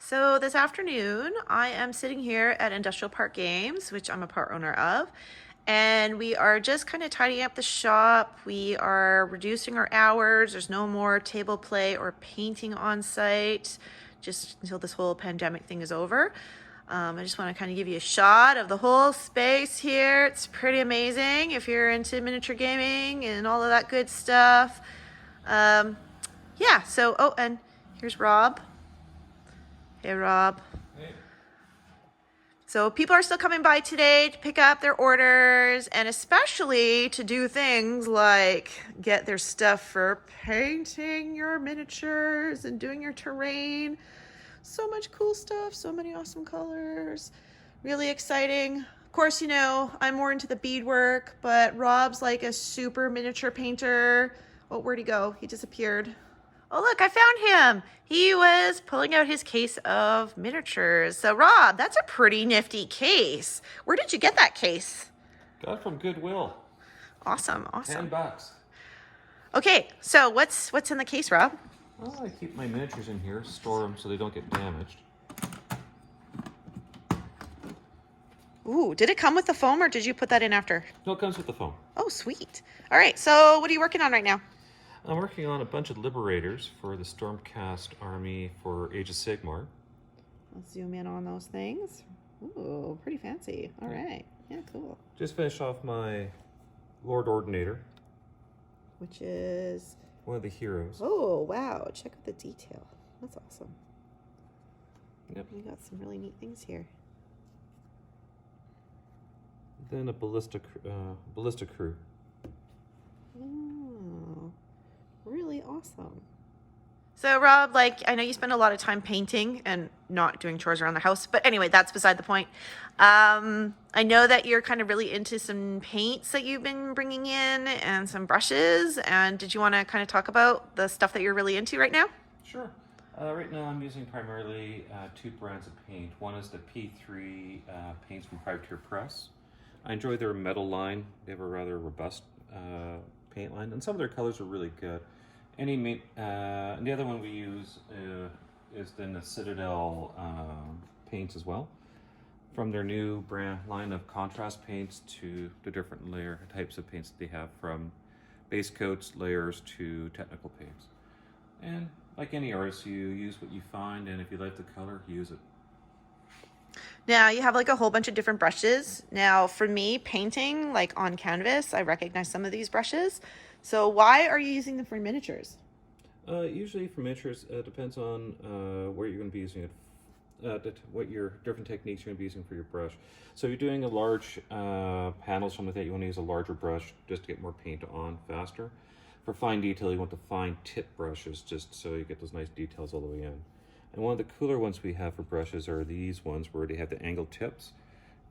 So this afternoon, I am sitting here at Industrial Park Games, which I'm a part owner of, and we are just kind of tidying up the shop. We are reducing our hours. There's no more table play or painting on site, just until this whole pandemic thing is over. I just want to kind of give you a shot of the whole space here. It's pretty amazing if you're into miniature gaming and all of that good stuff. Yeah, so, oh, and here's Rob. Hey, Rob. Hey. So people are still coming by today to pick up their orders and especially to do things like get their stuff for painting your miniatures and doing your terrain. So much cool stuff, so many awesome colors. Really exciting. Of course, you know, I'm more into the beadwork, but Rob's like a super miniature painter. Oh, where'd he go? He disappeared. Oh, look, I found him. He was pulling out his case of miniatures. So, Rob, that's a pretty nifty case. Where did you get that case? Got it from Goodwill. Awesome, awesome. $10. Okay, so what's in the case, Rob? Well, I keep my miniatures in here, store them so they don't get damaged. Ooh, did it come with the foam or did you put that in after? No, it comes with the foam. Oh, sweet. All right, so what are you working on right now? I'm working on a bunch of liberators for the Stormcast army for Age of Sigmar. Let's zoom in on those things. Ooh, pretty fancy. All right. Yeah, cool. Just finished off my Lord Ordinator, Which is... one of the heroes. Oh, wow. Check out the detail. That's awesome. Yep. We got some really neat things here. Then a ballista crew. Oh, really awesome. So Rob, like, I know you spend a lot of time painting and not doing chores around the house, but anyway, that's beside the point. I know that you're kind of really into some paints that you've been bringing in and some brushes. And did you want to kind of talk about the stuff that you're really into right now? Sure. Right now I'm using primarily two brands of paint. One is the P3 paints from Privateer Press. I enjoy their metal line. They have a rather robust paint line, and some of their colors are really good. And the other one we use is then the Citadel paints as well. From their new brand line of contrast paints to the different layer types of paints that they have, from base coats, layers to technical paints. And like any artist, you use what you find, and if you like the color, use it. Now you have like a whole bunch of different brushes. Now for me, painting like on canvas, I recognize some of these brushes. So why are you using them for miniatures? Usually for miniatures, it depends on where you're going to be using it, what your different techniques you're going to be using for your brush. So if you're doing a large panel, something like that, you want to use a larger brush just to get more paint on faster. For fine detail, you want the fine tip brushes just so you get those nice details all the way in. And one of the cooler ones we have for brushes are these ones where they have the angled tips.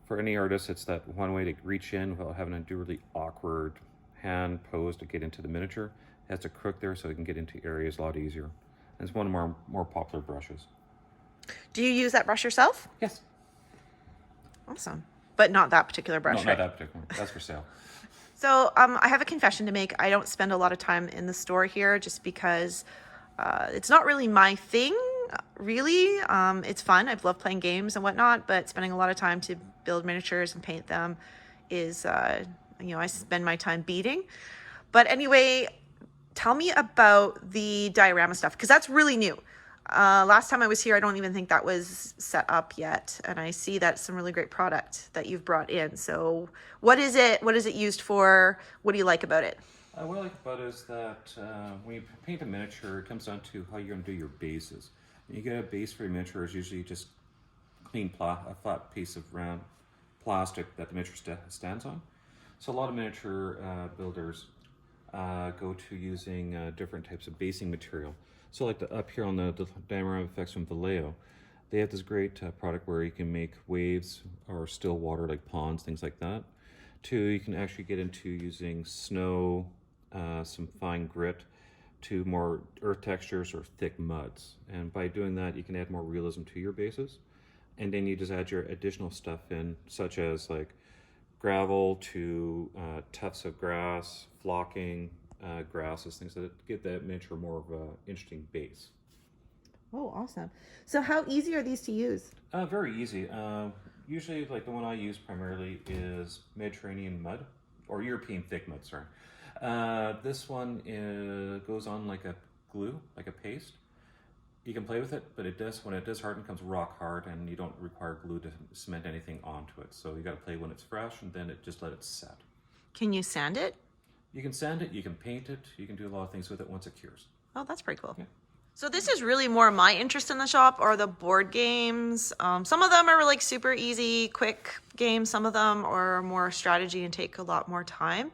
For any artist, it's that one way to reach in without having to do really awkward hand pose to get into the miniature. It has a crook there so it can get into areas a lot easier. And it's one of our more popular brushes. Do you use that brush yourself? Yes. Awesome. But not that particular brush, No, right? not that particular. That's for sale. So I have a confession to make. I don't spend a lot of time in the store here just because it's not really my thing, really. It's fun. I've loved playing games and whatnot, but spending a lot of time to build miniatures and paint them is, I spend my time beading. But anyway, tell me about the diorama stuff, because that's really new. Last time I was here, I don't even think that was set up yet. And I see that's some really great product that you've brought in. So what is it? What is it used for? What do you like about it? What I like about it is that when you paint a miniature, it comes down to how you're going to do your bases. When you get a base for your miniature, it's usually just a flat piece of round plastic that the miniature stands on. So a lot of miniature builders go to using different types of basing material. So like up here on the diorama effects from Vallejo, they have this great product where you can make waves or still water like ponds, things like that. You can actually get into using snow, some fine grit, to more earth textures or thick muds. And by doing that, you can add more realism to your bases. And then you just add your additional stuff in, such as like gravel to tufts of grass, flocking, grasses, things that give that miniature more of an interesting base. Oh, awesome. So how easy are these to use? Very easy. Usually, like the one I use primarily is Mediterranean mud, or European thick mud, sorry. This one goes on like a glue, like a paste. You can play with it, but when it does harden, it comes rock hard, and you don't require glue to cement anything onto it. So you got to play when it's fresh, and then just let it set. Can you sand it? You can sand it, you can paint it, you can do a lot of things with it once it cures. Oh, that's pretty cool. Yeah. So this is really more my interest in the shop are the board games. Some of them are like super easy, quick games. Some of them are more strategy and take a lot more time.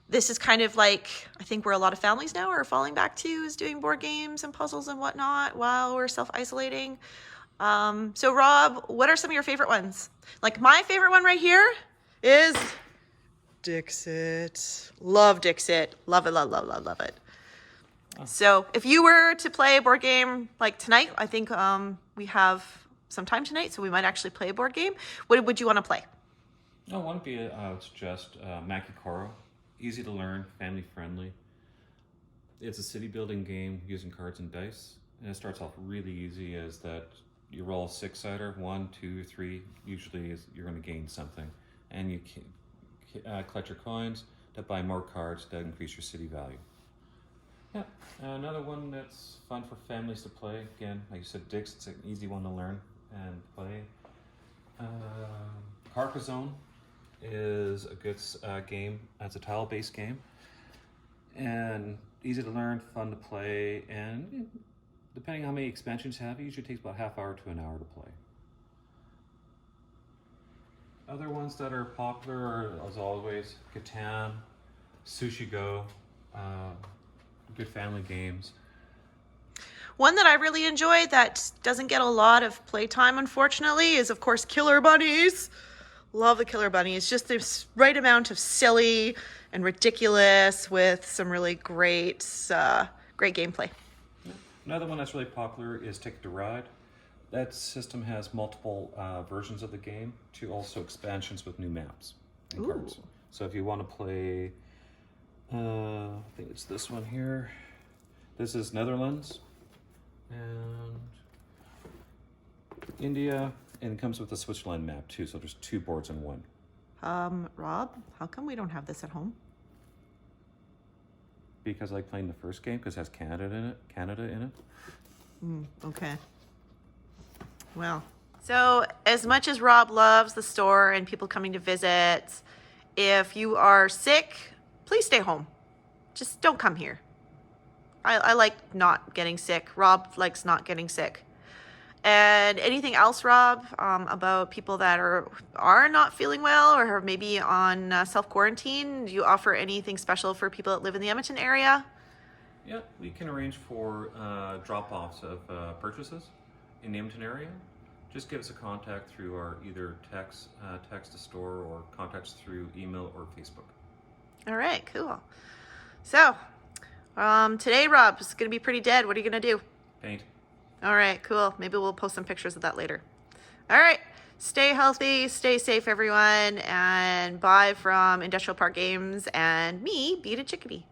This is kind of like, I think where a lot of families now are falling back to is doing board games and puzzles and whatnot while we're self-isolating. So Rob, what are some of your favorite ones? Like my favorite one right here is Dixit. Love Dixit. Love it, love, love, love, love it. So if you were to play a board game like tonight, I think we have some time tonight, so we might actually play a board game. What would you want to play? Oh, one would be it's just Maki Koro. Easy to learn, family friendly. It's a city building game using cards and dice, and it starts off really easy as that you roll a 6-sider, 1, 2, 3. Usually you're going to gain something, and you collect your coins to buy more cards to increase your city value. Yeah, another one that's fun for families to play. Again, like you said, Dix, it's an easy one to learn and play. Carcassonne is a good game. It's a tile-based game, and easy to learn, fun to play, and depending on how many expansions you have, it usually takes about half hour to an hour to play. Other ones that are popular are, as always, Catan, Sushi Go, good family games. One that I really enjoy that doesn't get a lot of playtime, unfortunately, is, of course, Killer Bunnies. Love the Killer Bunnies. Just this right amount of silly and ridiculous with some really great gameplay. Another one that's really popular is Ticket to Ride. That system has multiple versions of the game to also expansions with new maps and cards. So if you want to play, I think it's this one here. This is Netherlands and India, and it comes with a Switzerland map too. So there's 2 boards in one. Rob, how come we don't have this at home? Because I like playing the first game because it has Canada in it. Okay. Well, so as much as Rob loves the store and people coming to visit, if you are sick, please stay home. Just don't come here. I like not getting sick. Rob likes not getting sick. And anything else, Rob, about people that are not feeling well or are maybe on self-quarantine? Do you offer anything special for people that live in the Edmonton area? Yeah, we can arrange for drop-offs of purchases in the Edmonton area. Just give us a contact through our either text to store, or contacts through email or Facebook. All right, cool. So, today, Rob, is going to be pretty dead. What are you going to do? Paint. All right, cool. Maybe we'll post some pictures of that later. All right, stay healthy, stay safe, everyone, and bye from Industrial Park Games and me, Beat a Chickadee.